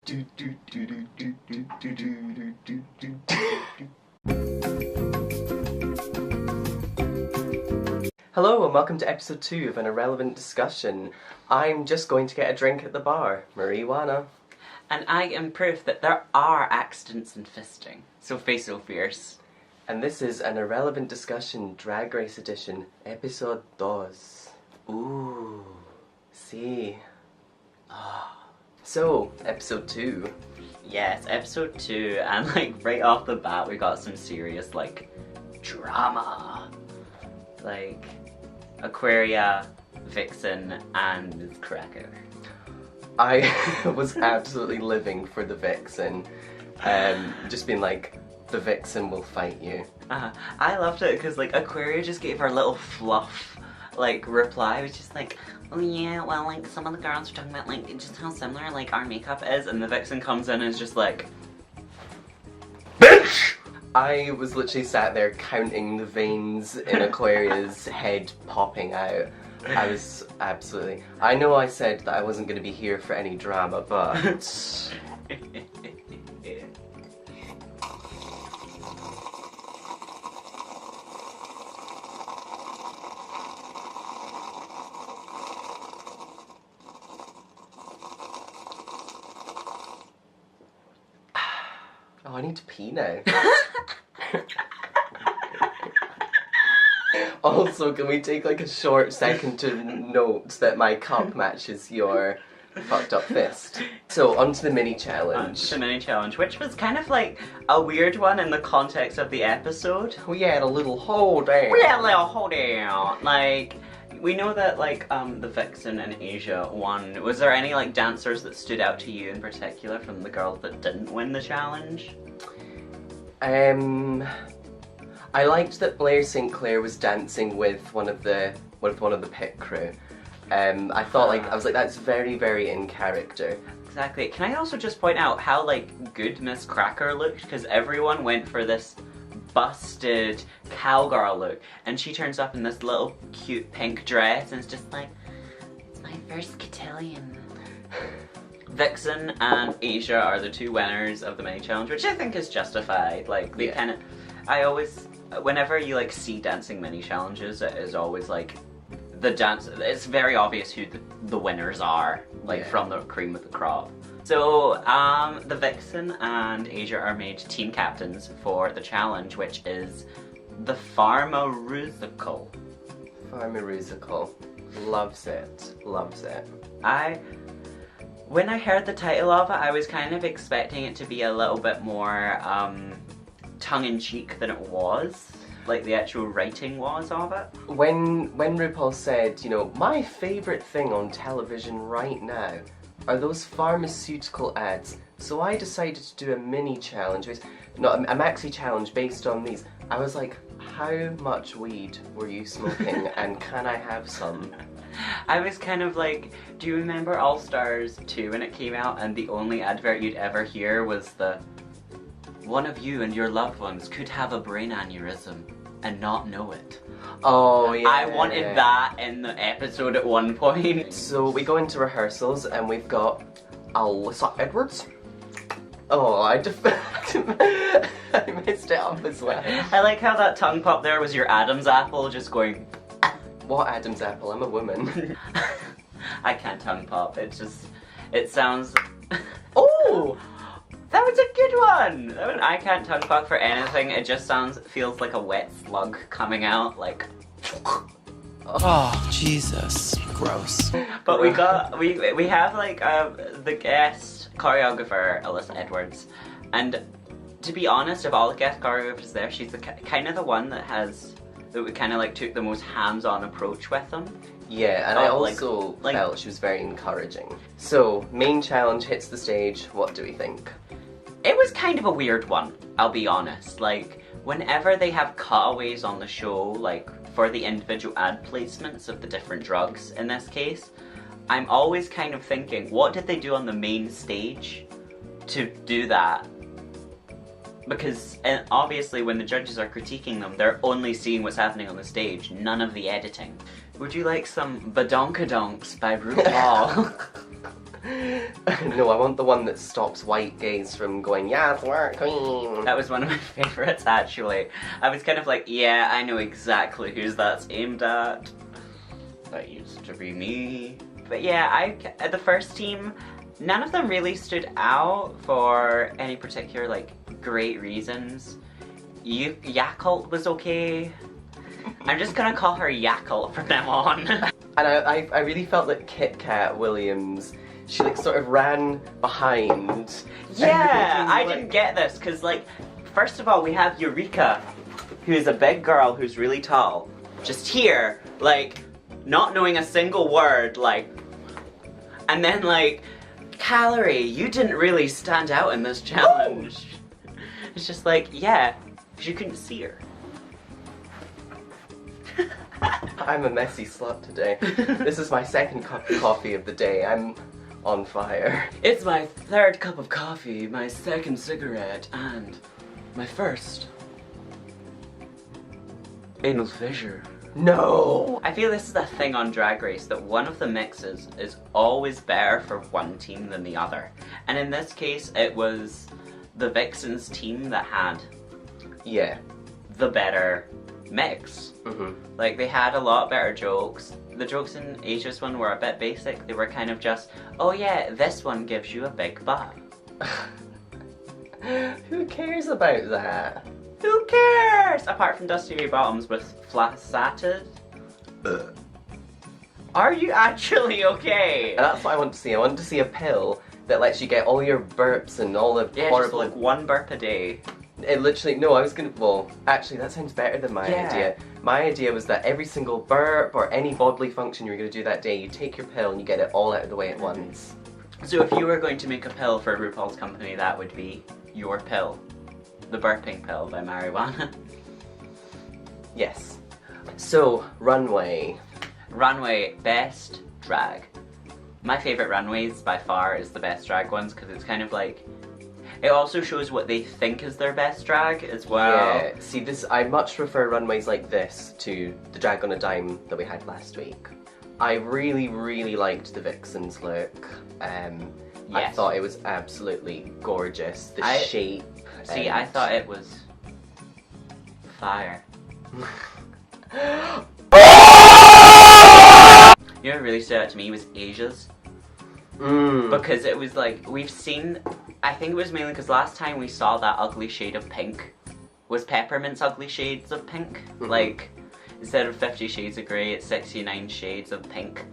Hello and welcome to episode 2 of an irrelevant discussion. I'm just going to get a drink at the bar, Juana. And I am proof that there are accidents in fisting. SooFae, SooFierce. And this is an irrelevant discussion, Drag Race edition, episode 2. Ooh, see. So, episode 2. Yes, episode 2, and like right off the bat we got some serious like drama. Like Aquaria, Vixen, and Ms. Cracker. I was absolutely living for the Vixen. Just being like, the Vixen will fight you. I loved it because like Aquaria just gave her little fluff like reply, which is like, oh yeah, well like some of the girls are talking about like just how similar like our makeup is, and the Vixen comes in and is just like, BITCH! I was literally sat there counting the veins in Aquaria's head popping out. I was absolutely... I know I said that I wasn't going to be here for any drama, but... Oh, I need to pee now. Also, can we take like a short second to note that my cup matches your fucked up fist? So, onto the mini challenge. The mini challenge, which was kind of like a weird one in the context of the episode. We had a little hoedown. Like, we know that like the Vixen and Asia won. Was there any like dancers that stood out to you in particular from the girls that didn't win the challenge? I liked that Blair St. Clair was dancing with one of the pit crew. I thought I was like, that's very, very in character. Exactly. Can I also just point out how like good Miss Cracker looked? Because everyone went for this busted cowgirl look, and she turns up in this little cute pink dress and it's just like, it's my first cotillion. Vixen and Asia are the two winners of the mini challenge, which I think is justified. Like they kind of, I always, whenever you like see dancing mini challenges, it is always like the dance. It's very obvious who the winners are, like from the cream of the crop. So the Vixen and Asia are made team captains for the challenge, which is the Farmarusical. Farmarusical. Loves it. Loves it. When I heard the title of it, I was kind of expecting it to be a little bit more tongue-in-cheek than it was. Like the actual writing was of it. When RuPaul said, you know, my favourite thing on television right now are those pharmaceutical ads, so I decided to do a mini challenge, a maxi challenge based on these. I was like, how much weed were you smoking and can I have some? I was kind of like, do you remember All Stars 2 when it came out and the only advert you'd ever hear was the, one of you and your loved ones could have a brain aneurysm and not know it. Oh yeah. I wanted that in the episode at one point. So we go into rehearsals and we've got Alyssa Edwards. Oh, I messed it up as well. I like how that tongue pop there was your Adam's apple just going... What Adam's apple? I'm a woman. I can't tongue pop. It sounds... Oh! That was a good one! I can't tongue pop for anything. It just feels like a wet slug coming out, like... Oh, Jesus. Gross. But we have like the guest choreographer, Alyssa Edwards, and to be honest, of all the guest choreographers there, she's kind of the one that we kind of like took the most hands-on approach with them. Yeah, and I also felt she was very encouraging. So, main challenge hits the stage, what do we think? It was kind of a weird one, I'll be honest. Like, whenever they have cutaways on the show, like, for the individual ad placements of the different drugs in this case, I'm always kind of thinking, what did they do on the main stage to do that? Because obviously when the judges are critiquing them, they're only seeing what's happening on the stage, none of the editing. Would you like some badonkadonks by RuPaul? No, I want the one that stops white gays from going, yes, we're queen. That was one of my favourites, actually. I was kind of like, yeah, I know exactly who's that's aimed at. That used to be me. But yeah, the first team, none of them really stood out for any particular, like, great reasons. Yakult was okay. I'm just gonna call her Yakult from now on. And I really felt that Kit Kat Williams, she like sort of ran behind. Yeah, I didn't get this, because like, first of all, we have Eureka, who's a big girl who's really tall, just here, like, not knowing a single word, like, and then like, Calorie, you didn't really stand out in this challenge. It's just like, yeah, because you couldn't see her. I'm a messy slut today. This is my second cup of coffee of the day. I'm on fire. It's my third cup of coffee, my second cigarette, and my first anal fissure. No! I feel this is a thing on Drag Race, that one of the mixes is always better for one team than the other. And in this case, it was the Vixens team that had the better mix. Like, they had a lot better jokes. The jokes in Asia's one were a bit basic. They were kind of just, oh yeah, this one gives you a big butt. Who cares about that? Who cares? Apart from Dusty Ray Bottoms with flacetted. Are you actually okay? And that's what I want to see. I want to see a pill that lets you get all your burps and all the horrible... just like one burp a day. It literally, no, I was gonna, well, actually that sounds better than my idea. My idea was that every single burp or any bodily function you were gonna do that day, you take your pill and you get it all out of the way at once. So if you were going to make a pill for RuPaul's company, that would be your pill. The burping pill by Marijuana. Yes. So, runway. Runway, best drag. My favourite runways by far is the best drag ones, because it's kind of like, it also shows what they think is their best drag as well. Yeah, see this, I much prefer runways like this to the Drag on a Dime that we had last week. I really, really liked the Vixen's look. I thought it was absolutely gorgeous. The shape. See, I thought it was fire. You know what really stood out to me was Asia's. Because it was like, we've seen, I think it was mainly because last time we saw that ugly shade of pink was Peppermint's ugly shades of pink. Like, instead of 50 Shades of Grey, it's 69 shades of pink.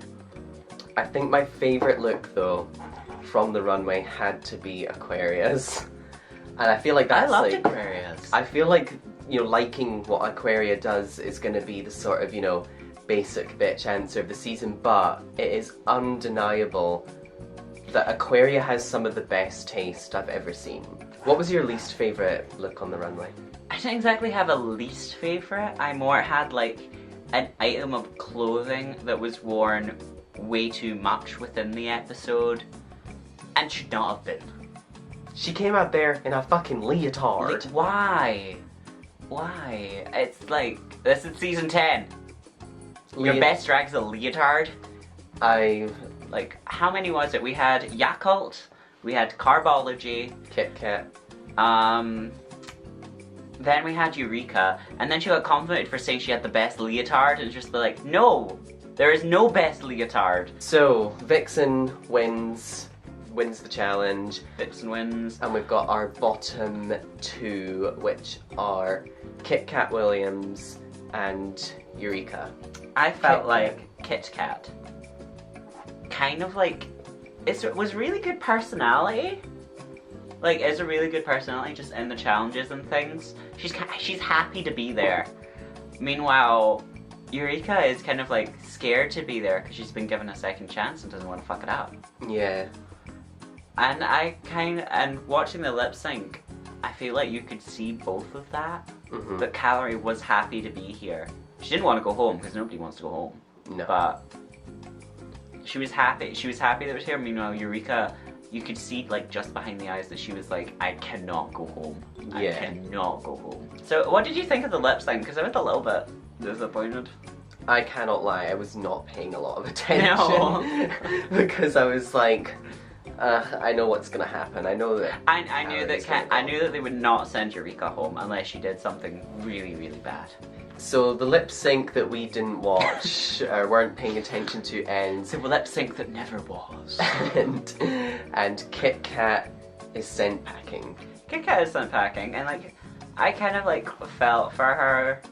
I think my favourite look though from the runway had to be Aquaria's. And I feel like that's I loved like, Aquaria's. I feel like, you know, liking what Aquaria does is going to be the sort of, you know, basic bitch answer of the season, but it is undeniable that Aquaria has some of the best taste I've ever seen. What was your least favourite look on the runway? I didn't exactly have a least favourite. I more had like an item of clothing that was worn way too much within the episode and should not have been. She came out there in a fucking leotard. Like, why? Why? It's like, this is season 10. Your best drag's a leotard? Like, how many was it? We had Yakult, we had Carbology, Kit Kat. Then we had Eureka, and then she got complimented for saying she had the best leotard, and just be like, no! There is no best leotard! So, Vixen wins the challenge. Vixen wins. And we've got our bottom two, which are Kit Kat Williams and Eureka. I felt like Kit Kat. Kind of like, it was really good personality. Like, is a really good personality just in the challenges and things. She's happy to be there. Meanwhile, Eureka is kind of like scared to be there because she's been given a second chance and doesn't want to fuck it up. Yeah. And watching the lip sync, I feel like you could see both of that. But Calorie was happy to be here. She didn't want to go home because nobody wants to go home. No. But she was happy. She was happy that it was here. Meanwhile, Eureka, you could see like just behind the eyes that she was like, I cannot go home. I cannot go home. So what did you think of the lip sync? Because I was a little bit disappointed. I cannot lie, I was not paying a lot of attention. No. Because I was like, I know what's gonna happen. I know that. I knew Aaron's that gonna I knew that they would not send Eureka home unless she did something really, really bad. So the lip sync that we didn't watch or weren't paying attention to ends. The lip sync that never was. and Kit Kat is sent packing. Kit Kat is sent packing, and like, I kind of like felt for her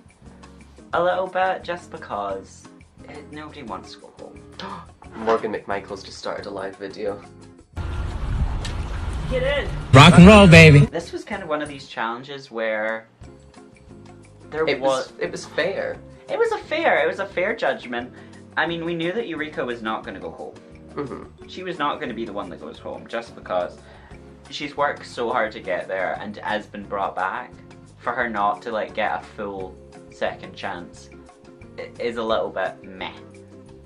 a little bit just because nobody wants to go home. Morgan McMichael's just started a live video. Get in! Rock and roll, baby. This was kind of one of these challenges where It was fair. It was a fair judgment. I mean, we knew that Eureka was not going to go home. Mm-hmm. She was not going to be the one that goes home, just because she's worked so hard to get there and has been brought back. For her not to like get a full second chance is a little bit meh.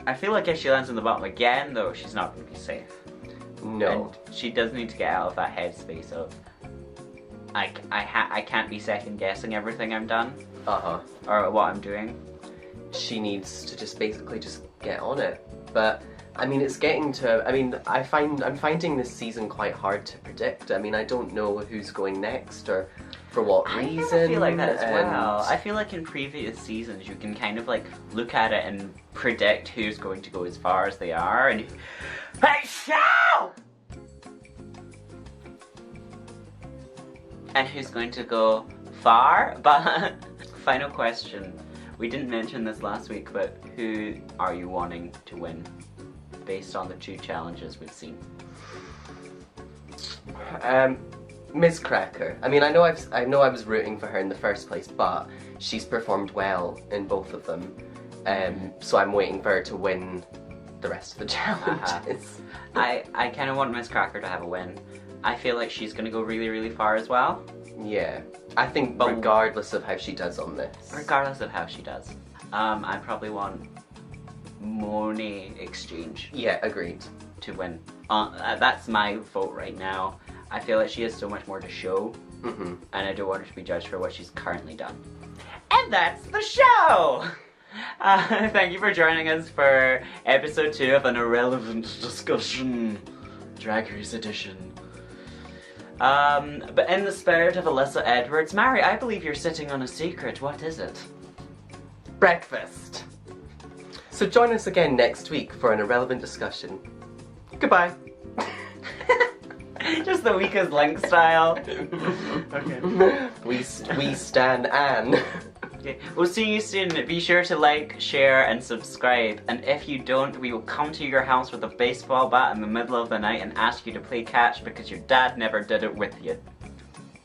I feel like if she lands on the bottom again, though, she's not going to be safe. No. And she does need to get out of that headspace of I can't be second guessing everything I'm done. Or what I'm doing. She needs to just basically just get on it. But I mean, it's getting to. I mean, I'm finding this season quite hard to predict. I mean, I don't know who's going next or for what reason. I feel like that as well. I feel like in previous seasons you can kind of like look at it and predict who's going to go as far as they are, and and who's going to go far. But final question. We didn't mention this last week, but who are you wanting to win based on the 2 challenges we've seen? Ms. Cracker. I mean, I know I was rooting for her in the first place, but she's performed well in both of them. So I'm waiting for her to win the rest of the challenges. I kind of want Ms. Cracker to have a win. I feel like she's going to go really, really far as well. Yeah. I think regardless of how she does on this. Regardless of how she does. I probably want Monet Exchange. Yeah, agreed. To win. That's my vote right now. I feel like she has so much more to show. Mm-hmm. And I don't want her to be judged for what she's currently done. And that's the show! Thank you for joining us for episode 2 of an irrelevant discussion. Drag Race edition. But in the spirit of Alyssa Edwards, Mary, I believe you're sitting on a secret. What is it? Breakfast. So join us again next week for an irrelevant discussion. Goodbye. Just the weakest link style. Okay. We stan Anne. Okay. We'll see you soon. Be sure to like, share, and subscribe. And if you don't, we will come to your house with a baseball bat in the middle of the night and ask you to play catch because your dad never did it with you.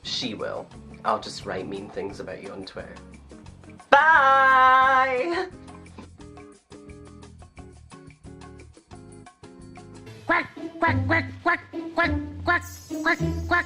She will. I'll just write mean things about you on Twitter. Bye! Quack, quack, quack, quack, quack, quack, quack, quack.